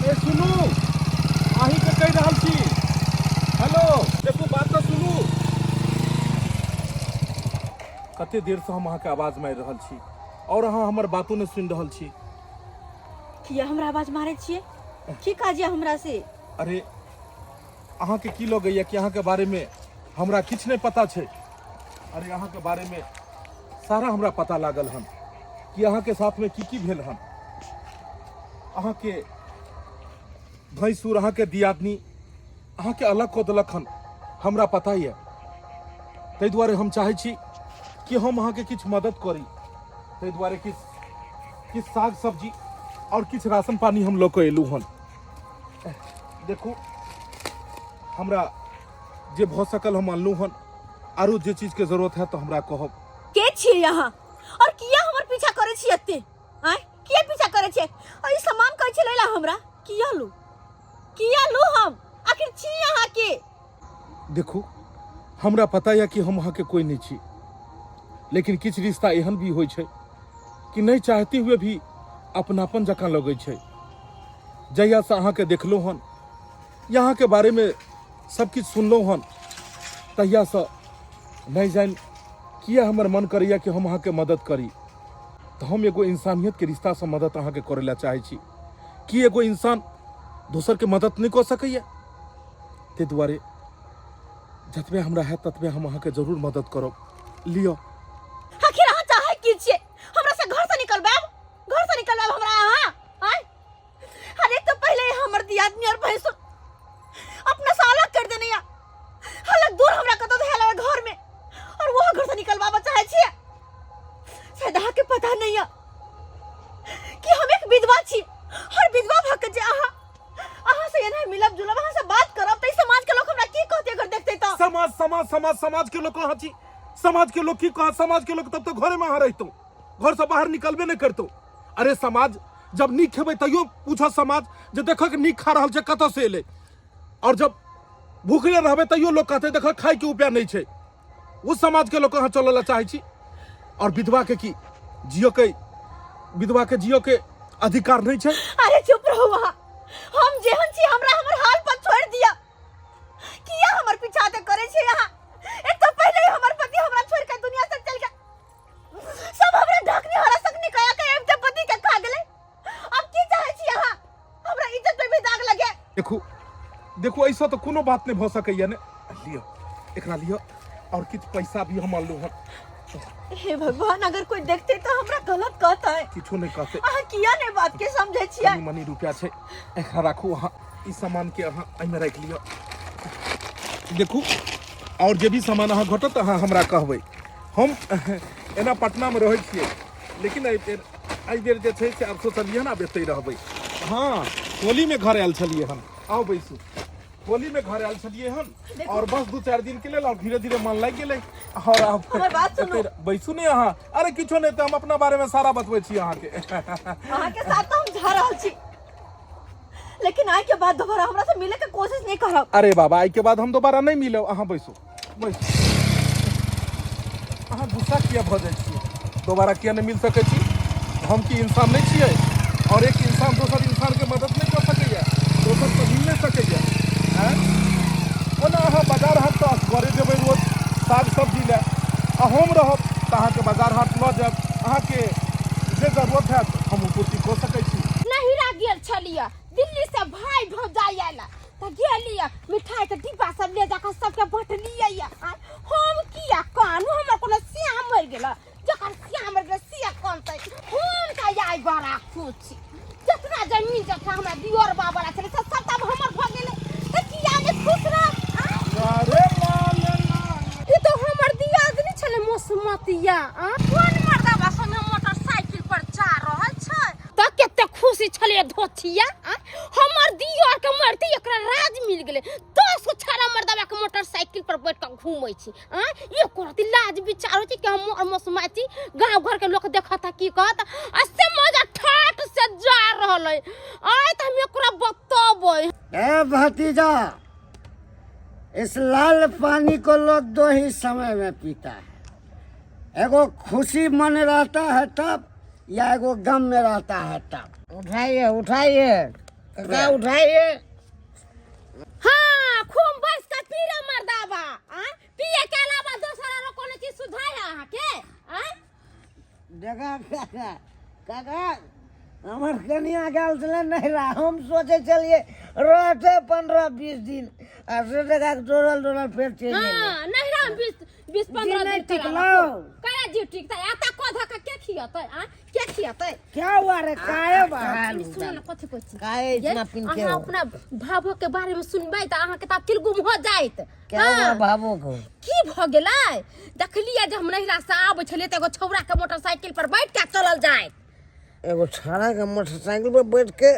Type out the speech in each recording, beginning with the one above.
ए सुनू अहीं के कह रहल छी। हेलो देखो बात तो सुनू। कते देर से हम अहाँ के आवाज मारि रहल छी और अहाँ हमर बातों ने सुनि रहल छी। किया हमरा आवाज मारे छिए? की काजिए हमरा से? अरे अहाँ के की लगैया कि अहाँ के बारे में हमरा किछ नहीं पता छै? अरे अहाँ के बारे में सारा हमरा पता लागल हन कि अहाँ के साथ में की भेल हन। अहाँ के भैंसुर अहाँ के दियादनी अहाँ के अलग कऽ देलक हन, हमरा पता है। ताहि दुआरे हम चाहे छी कि हम अहाँ के किछ मदद करी। ताहि दुआरे किछ साग सब्जी और किछ राशन पानी हम लऽ कऽ एलू हन। देखू हमरा जे भऽ सकल हम अनलू हन, आरो जे चीज के जरूरत है तो हमरा कहब। के छिए यहाँ और किया हमर पीछा करे छी एते? आय किया पीछा करे छे? और ई सामान कहै छे लैला हमरा किया लू हम? आखिर छी यहाँ के? देखू हमरा पता है कि हम अहाँ के कोई नहीं छी, लेकिन किछ रिश्ता एहन भी होइ छै कि नहीं चाहते हुए भी अपनापन जकाँ लगै छै। जहिया से अहाँ के देखलो हन, यहाँ के बारे में सब किछ सुनलो हन, तहिया से नहीं जान किया हमर मन करैया कि हम अहाँ के मदद करी। तो हम एगो इंसानियत के रिश्ता से मदद अहाँ के करे ला चाहे छी कि एगो इंसान दोसर के मदद नहीं कर सकैया। ते दुआरे जतबे हमरा है ततबे हम अहाँ के जरूर मदद करब। लियो। आखिर अहाँ चाहे की छिए? हमरा से घर से निकलबाब हमरा यहाँ? आय अरे तो पहले हमर दियादनी और भैंसुर अपना से अलग कर देने या अलग दूर हमरा कतो धेला घर में, और वो घर से निकलबाबा चाहे छिए? शायद अहाँ के पता नहीं है कि हम एक विधवा छी, और विधवा भ के जे अहाँ से एना मिलब जुलब, अहाँ से बात करब त समाज के लोग हमरा की कहते अगर देखते त? समाज के लोग कहाँ छी? समाज के लोग की कहा? समाज के लोग तब तो घरे में अहाँ रहतो, घर से बाहर निकलबे नहीं करतो। अरे समाज जब नीक खेबै तैयो पूछो समाज जे देखक नीक खा रहल छै कतऽ से एलै, और जब भूखले रहबै तैयो लोग कहते देख खाए के उपाय नहीं छै। उस समाज के लोग कहाँ चलऽ ला चाहे छी? और विधवा के की विधवा के जियो के अधिकार नहीं छै? अरे चुप रहो वहाँ। हम जेहन छी हमरा हमर हाल पर छोड़ दिया। किया हमर पीछा ते करे छे यहाँ? एक तो पहले ही हमर पति हमरा छोड़ के दुनिया से चल गया। सब हमरा ढकनी हरा सकनी कया के एक पति के खा गेले। अब की चाहे छी यहाँ? हमरा इज्जत पे भी दाग लगे। देखो ऐसा तो कोनो बात नहीं भ सकैया ने। लियो एकरा लियो, और किछ पैसा भी हम अनलू हन। हे भगवान, अगर कोई देखते तो हमरा गलत कहता है। किछो नहीं कहते। अहाँ किया ने बात के समझे छिए? मनी रुपया छै, एकरा राखू अहाँ। ई सामान के अहाँ एमे राख लियो। देखू और जे भी सामान अहाँ घटत अहाँ हमरा कहबै। हम एना पटना में रहै छियै, लेकिन आई बेर जे छै से आब सोचलिए ना बेतै रहबै। हाँ होली में घर आयल छलिए हन। आओ बैसू। होली में घर आयल छलिए हन, और बस 2-4 दिन के लेल, और धीरे धीरे मन लग गेलै। और आप हमर बात सुनो। बैसू ने अहाँ। अरे किछो नहीं, तो हम अपना बारे में सारा बतबै छी अहाँ के। अहाँ के साथ तो हम जा रहल छी, लेकिन आइ के बाद दोबारा हमरा से मिले के कोशिश नहीं करब। अरे बाबा आई के बाद हम दोबारा नहीं मिलब। अहाँ बैसू। अहाँ गुस्सा किया भ जाइ छियै? दोबारा किया नहीं मिल सकै छी? हम की इंसान नहीं छियै? और एक इंसान दोसर इंसान के मदद नहीं कर सकैया, दोसर से मिल नहीं सकैया। ओना अहाँ बाजार हाट तो घरे जेबै रोज साग सब्जी ले, आ हम रहब तो अहाँ के बाजार हाट ल जाब। अहाँ के जे जरूरत है हम पूर्ति कर सकै छी। नहिरा गेल छलिए दिल्ली से भाई भौजाई आला त गेलिए मिठाई के डिब्बा सब ले जाकर सबके बांटलिए। हम किया कानू हमर कोनो सिया मर गेल, जकर सिया मर गेल सिया कानतै। हम का याई बड़ा खुशी जितना जमीन जथा हमरा दियोर बाबा ला छले सब तब हमर भ गेले। त किया ने खुश रह? अरे ई तो हमर दियादनी छले मोसमतिया। कोन मर्दावा संगे मोटरसाइकिल पर जा रहल छै? त केते खुशी छले धोथिया। हमर दियोर के मरते एकरा राज मिल गेले। 10 गो छाड़ा मर्दावा के मोटरसाइकिल पर बैठ के घूमै छी। ये कोरती लाज विचार होती कि हम मोसमती गांव घर के लोग देखता की कहत असे मजा ठाट से जा रहल है। आय त हम एकरा बताबै। ए भतीजा, इस लाल पानी को लोग 2 ही समय में पीता है। एगो खुशी मन रहता है तब, या एगो गम में रहता है तब। उठाइए उठाइए। काका उठाइए। हाँ खूब बस का पीरे मर्दाबा पिए के अलावा दूसरा रो कोनो चीज सुधाय अहाँ के देखा काका काका हमार कनिया गल चले नहीं रहा। हम सोचे चलिए रहते 15-20 दिन और से देखा डोरल फिर चेंज हाँ नहीं राम 20-15 दिन टिकलो कया जी टिकता आता कोधा का के खियतै के खियतै क्या हुआ रे काहे बहाल सुन कथि कथि काहे इतना पिन के अहाँ अपना भावो के बारे में सुनबै त अहाँ के ता तिल गुम हो जाइत क्या हुआ बाबू को की भ गेलै देखलिए जे हम नहिरा से आबै छलिए त एगो छौरा के मोटरसाइकिल पर बैठ के चलल जाइत एगो छाड़ा के मोटरसाइकिल पर बैठ के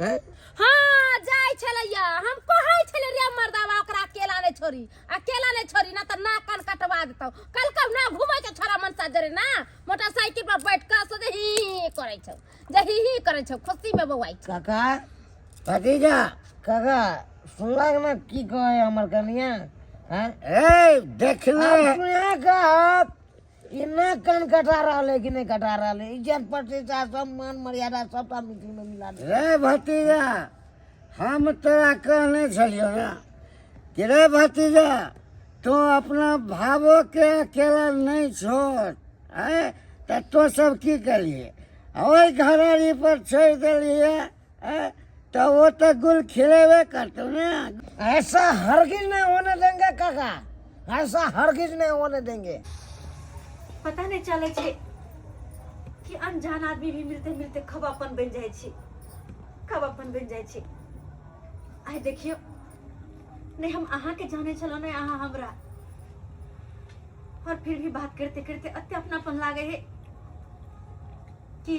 हैं हाँ जाय छलैया हम कहै छले रे मर्दावा ओकरा अकेला नै छोरी ना त ना कान कटवा देतौ कल ना घुमै छ छोरा मनसा जरे ना मोटरसाइकिल पर बैठ के सो ही करै छौ खुशी में बौआई काका भतीजा काका सुनला ना की कहे हमर कनिया हैं ए देख ले सुनिया का ये ना कान कटा रहले कि नहीं कटा रहले इज्जत प्रतिष्ठा सम्मान मर्यादा सबटा मिट्टी में मिला दे रे भतीजा हम तेरा कहने छलियो ना कि रे भतीजा तो अपना भावो के अकेला नहीं छोड़ है तो सब की करिए वही घरारी पर छोड़ दिलिए तो वो तो गुल खिलेवे करते ना। ऐसा हरगिज नहीं होने देंगे काका ऐसा हरगिज नहीं होने देंगे। पता नहीं चले छे कि अनजान आदमी भी मिलते मिलते खबापन बन जाए छे आइ देखियो नहीं हम अहाँ के जाने चलो नहीं अहाँ हमरा और फिर भी बात करते करते अत्य अपनापन लागे है कि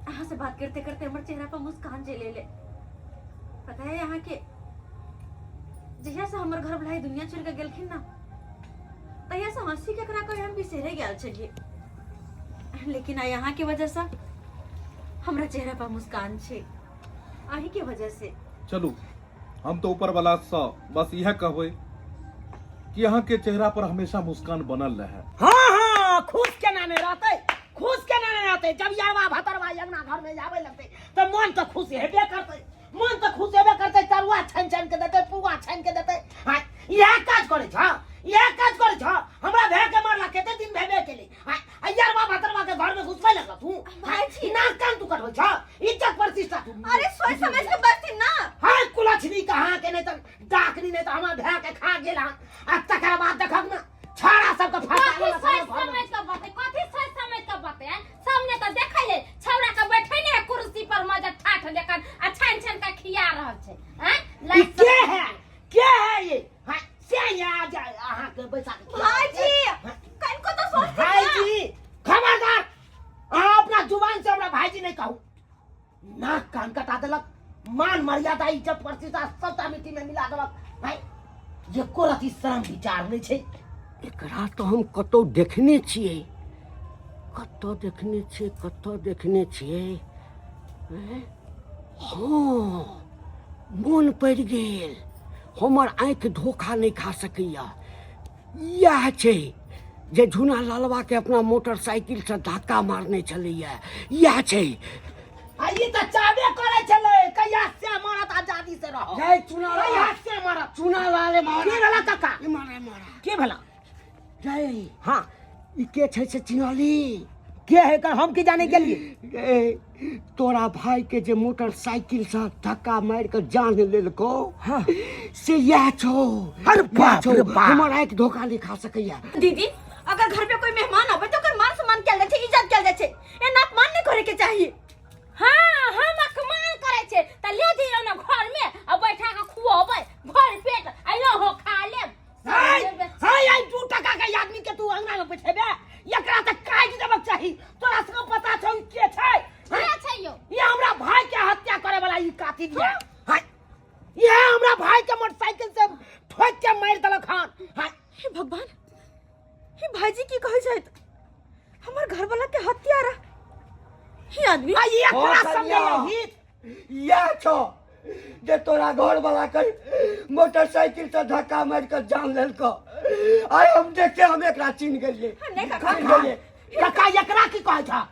अहाँ से बात करते करते हमर चेहरा पर मुस्कान जे ले पता है यहाँ के जहिया से हमर घर भलाई दुनिया छोड़ के गेलखिन ना तहिया से हंसी के करा कर हम बिसेरे गेल छलिए लेकिन यहाँ के वजह से हमरा चेहरा पर मुस्कान छे आही के वजह से। चलू हम तो ऊपर वाला से बस यह कहबै कि यहाँ के चेहरा पर हमेशा मुस्कान बनल रहे। हाँ खुश के नाने रहते जब यारवा भतरवा अंगना घर में जावे लगते तो मन तो खुश हेबे करते तरुआ छन के देते पुआ छन के देते यह काज करे छ हमरा भे के मारला केते दिन भेबे केले यारवा भतरवा के घर में घुसबै लगला तू भाईजी ना कान तू कटबै छ इज्जत प्रतिष्ठा तू अरे सोच समझ के बसती ना हां कुलछनी कहां के नहीं त डाकनी नहीं त हमरा भे के खा गेला आ तकर बाद देखब ना छाड़ा सबके सामने तो देखै ले छौरा के बैठे ने कुर्सी पर मजा ठाठ लेकर आ छन का खिया रहल छै हैं के है ये हां से आ जा अहाँ के बैसा के भाईजी कन को तो सोचती भाईजी खबरदार अहाँ अपना जुबान से हमरा भाईजी नहीं कहू नाक कान कटा देलक मान मर्यादा इज्जत प्रतिष्ठा सबटा मिट्टी में मिला देलक भाई ये कोरती शर्म विचार नहीं छै एकरा तो हम कतो देखने छियै हाँ मोन पड़ गेल हमर आँख धोखा नहीं खा सकैया यह छै जे झूना लालवा के अपना मोटरसाइकिल से धक्का मारने छलैया यह छै आ ई त चाबे करे छले कहिया से मारत आजादी से रहो जय चुना कहिया से मारत चुना लाले के भला काका मारा के भला जय हां ई के छै से चिन्हली के है कर हम की जाने के लिए तोरा भाई के जे मोटरसाइकिल से धक्का मार कर जान लेलको हाँ से यह छो अरे बाप रे बाप हमर आँख धोखा नहीं खा सकैया दीदी अगर घर पे कोई मेहमान आवे तो कर मान सम्मान कैल जाय छै इज्जत कैल जाय छै ए ना अपमान नहीं करे के चाहिए। हाँ हम अपमान करे छे त ले दियो ना घर में आ बैठा के खुआबै भर पेट आइलो हो खा लेब हाय 2 टका के आदमी के तू अंगना में बैठेबे एकरा त काज देबक चाही तोरा सब पता छौ के छै के छै यो ये हमरा भाई के हत्या करे वाला ई काती दिया हाय ये हमरा भाई के मोटरसाइकिल से ठोक के मार देलक हन हाय हे भगवान हे भाईजी की कहै छै हमर घर वाला के हत्यारा हे आदमी आई एकरा समझे यह छो जे तोरा घर वाला कर मोटरसाइकिल से धक्का मार कर जान लेलको आइ हम देखे हम एकरा चिन्ह गेलिए नहीं काका काका एकरा की कहै छ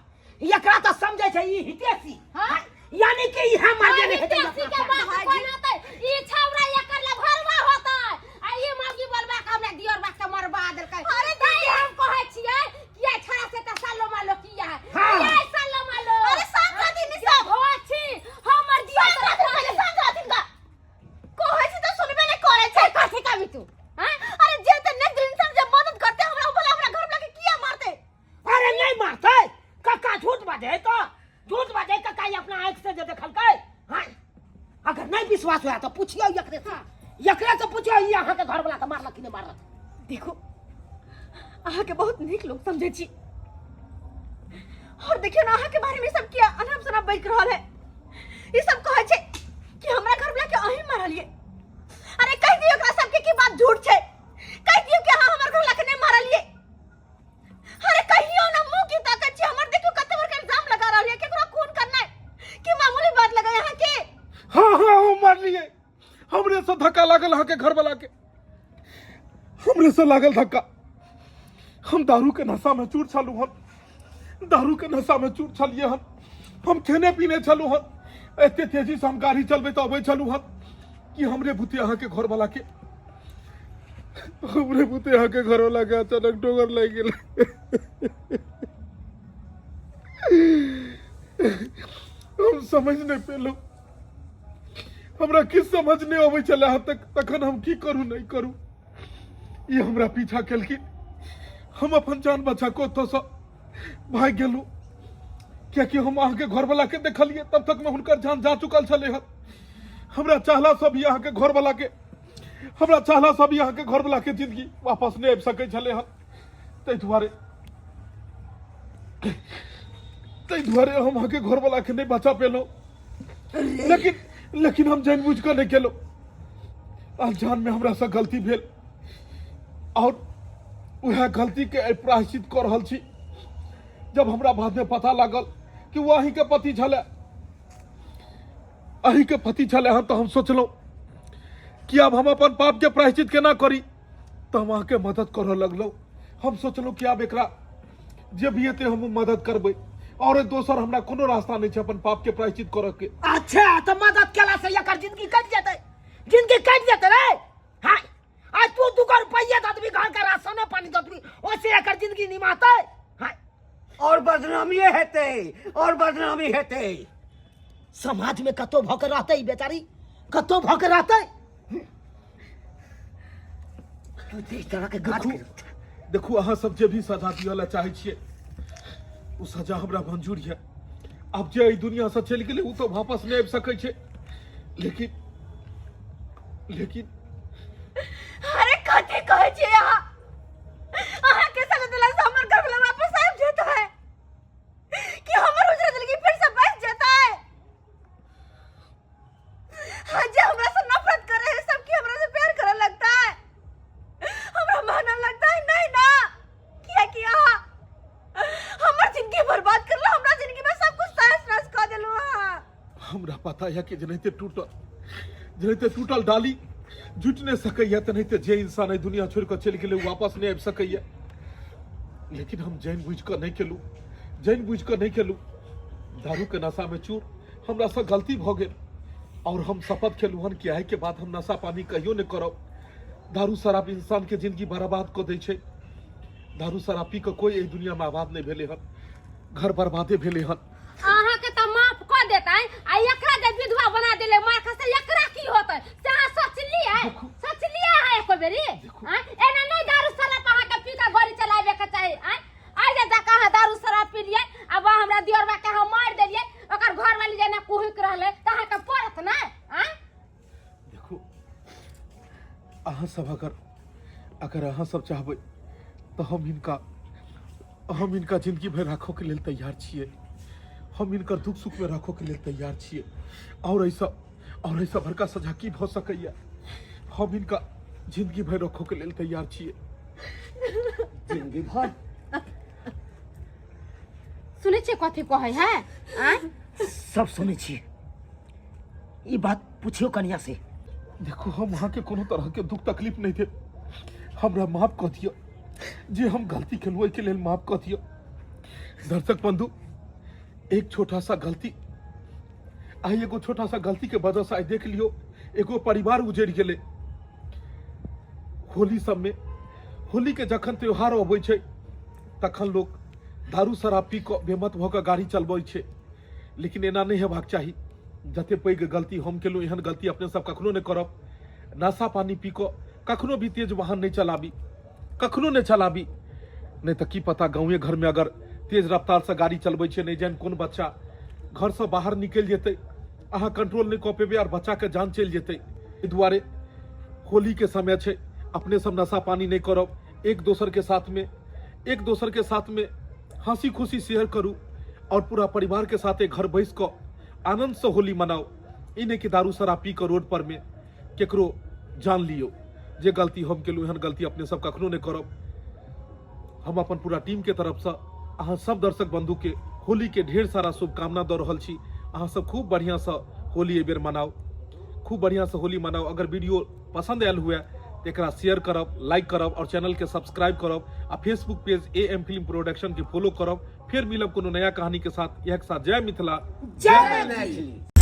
एकरा त समझे छै ई हितेसी हां यानी कि यह मर गए अरे देसी के बात कोन होतै ई छौरा एकर ला भरवा होतै आ ई मौगी बोलबा के हमरा दियर बा के मरबा देलकै अरे दाई हम कहै छियै कि ए छौरा से त सालो मालो किया है ये सालो मालो अरे संग दिन सब होछि हमर दियर पहले संग दिन का कहै छी त सुनबे नै करे छै कथि कहबी तू हैं अरे जे त नेक दिन सब जब मदद करते हमरा ऊपर हमरा घर में लाके किया मारते अरे नहीं मारते काका झूठ बाजे तो झूठ बाजे काका ये अपना आंख से जो देखलकै हां अगर नहीं विश्वास होया तो पूछियो एकरे से पूछियो ई अहाँ के घर वाला के मारलक कि नहीं मारलक देखो अहाँ के बहुत नीक लोग समझे छी और देखियो ना अहाँ के बारे में सब किया अनाप शनाप बैठ रहल है ये सब कहै छै कि हमरा घर वाला के अहीं मारलिए अरे कह दियो एकरा सबके की बात झूठ छै कह दियो कि अहाँ हमर घर वाला के नहीं मारलिए अरे कहियो ना मुंह की ताकत छै हमर देखियो कते बड़का इल्जाम लगा रहल है केकरा खून करना है कि मामूली बात लगा यहाँ के हाँ हाँ हम मार लिए हमरे से धक्का लागल अहाँ के घर वाला के हमरे से लागल धक्का हम दारू के नशा में चूर छलू हम दारू के नशा में चूर छलिए हम खेने पीने छलू हम एते तेजी से हम गाड़ी चलबे तो अबै छलू हम कि हमरे बुते अहाँ के घर वाला के हमरे बुते अहाँ के घर वाला के अचानक डोगर लग गेल हम समझ नहीं पेलू हमरा किस समझ नहीं अबै छले तखन हम की करू नहीं करू ये हमरा पीछा केलखिन हम अपन जान बचा को तो से भाग गेलू कियाकि हम अहाँ के घर वाला के देखलिए तब तक में हुनकर जान जा चुकल छले हन हमरा चाहला सब यहाँ के घर वाला के हमरा चाहला सब यहाँ के घर वाला के जिंदगी वापस नहीं आबि सकै छले हन तै दुआरे हम अहाँ के घर वाला के नहीं बचा पेलो लेकिन हम जानबूझ कर नहीं केलो अनजान में हमरा से गलती भेल और वह गलती के प्रायश्चित कर रहल छी जब हमरा बाद में पता लागल कि वो अहीं के पति छले अहीं के पति छले हन तो हम सोचलहुं कि अब हम अपन पाप के प्रायश्चित केना करी तो हम अहाँ के मदद करऽ लगलहुं हम सोचलहुं कि अब एकरा जे भी हेतै हम मदद करबै और दोसर हमरा कोनो रास्ता नहीं छै अपन पाप के प्रायश्चित करऽ के अच्छा तो मदद केला से एकर जिंदगी कट जेतै रे हां आज तू 2 रुपया दतबी घर के राशन पानी दतबी ओसे एकर जिंदगी निमातै हां और बदनामी हेतै समाज में कतो भौक रहतै बेचारी कतो भौक रहतै तू इस तरह के गाछ देखू अहाँ सब जे भी सजा दियला चाहे छियै उ सजा हमरा मंजूर है अब जे ई दुनिया से चल गेलै उ तो वापस नहीं आबि सकै छै लेकिन अरे कथी कहै छी अहाँ के संग दिला से हमर घर वाला वापस आबि जेतै है कि हमर उजरा जिंदगी फिर से बच जेतै आज हमरा से नफरत करे है सब की हमरा से प्यार करे लगता है हमरा मानन लगता है नहीं ना किया कि हमर जिंदगी बर्बाद करला हमरा जिंदगी में सब कुछ तहस नहस कर देलु हमरा पता है कि जनाते टूटल डाली जुट नहीं सकैया तनाते जे इंसान है दुनिया छोड़ कर चल गेलै वापस नहीं आबि सकैया लेकिन हम जानबूझ कर नहीं केलू दारू के नशा में चूर हमरा से गलती भ गेल और हम शपथ खेलू हन कि आइ के बाद हम नशा पानी कहियो नहीं करब दारू शराब इंसान के जिंदगी बर्बाद कर दै छै दारू शराब पी के कोई एहि दुनिया में आबाद नहीं भेले हन घर बर्बादे भेले हन अहाँ के त माफ क देतै आ एकरा जे विधवा बना देले मार खसे एकरा की होतै से अहाँ सोचलिए है एको बेरी हां एना नहीं दारू शराब अहाँ के पी के गाड़ी चलावे के चाही आइ जे जाका अहाँ दारू शराब पी लिए अब हमरा दियरबा के हम मार देलिए ओकर घर वाली जेना कुहिक रहले त अहाँ के पड़त ना हां देखो अहाँ सब अगर अहाँ सब चाहबै तो हम इनका जिंदगी भर राखो के लेल तैयार छियै हम इनकर दुख सुख में राखो के लिए तैयार छियै और ऐसा बड़का सजा की भ सकैया हम इनका जिंदगी भर रखो के लिए तैयार छियै जिंदगी भर सुनै छियै कथी कहै है सब सुनै छियै ई बात पूछियो कन्या से देखो हम वहाँ के कोनो तरह के दुख तकलीफ नहीं थे हमरा माफ कर दियो जे हम गलती केलू के लिए माफ कर दियो दर्शक बंधु एक छोटा सा गलती आई एगो छोटा सा गलती के वजह से आई देख लियो एगो परिवार उजड़ गेले। होली सब में होली के जखन त्योहार अबै छै तखन लोग दारू शराब पी कऽ बेमत भऽ कऽ गाड़ी चलबै छै, लेकिन एना नहीं हेबाक चाही। जते पैघ गलती हम केलहुँ एहन गलती अपने सब कखनो नहीं करब। नशा पानी पी कऽ कखनो भी तेज वाहन नहीं चलाबी, कखनो नहीं चलाबी, नहीं तो की पता गाँवे घर में अगर तेज रफ्तार से गाड़ी चलबै छै नहीं जान कोन बच्चा घर से बाहर निकल जेतै, अहाँ कंट्रोल नहीं कऽ पेबै और बच्चा के जान चलि जेतै। एहि दुआरे होली के समय छै, अपने सब नशा पानी नहीं करब, एक दोसर के साथ में हंसी खुशी शेयर करू और पूरा परिवार के साथ एक घर बैस कऽ आनंद से होली मनाओ। ई नहीं कि दारू शराब पी कऽ रोड पर में केकरो जान लियो। जे गलती हम केलहुँ एहन गलती अपने सब कखनो नहीं करब। हम अपन पूरा टीम के तरफ से अहाँ सब दर्शक बंधु के होली के ढेर सारा शुभकामना दऽ रहल छी। अहाँ सब खूब बढ़िया से होली एहि बेर मनाओ, खूब बढ़िया से होली मनाओ। अगर वीडियो पसंद आयल हुए तो एकरा शेयर करब, लाइक करब और चैनल के सब्सक्राइब करब आ Facebook page AM film production के फॉलो करब। फिर मिलब कोनो नया कहानी के साथ। एक साथ जय मिथिला, जय मैथिली।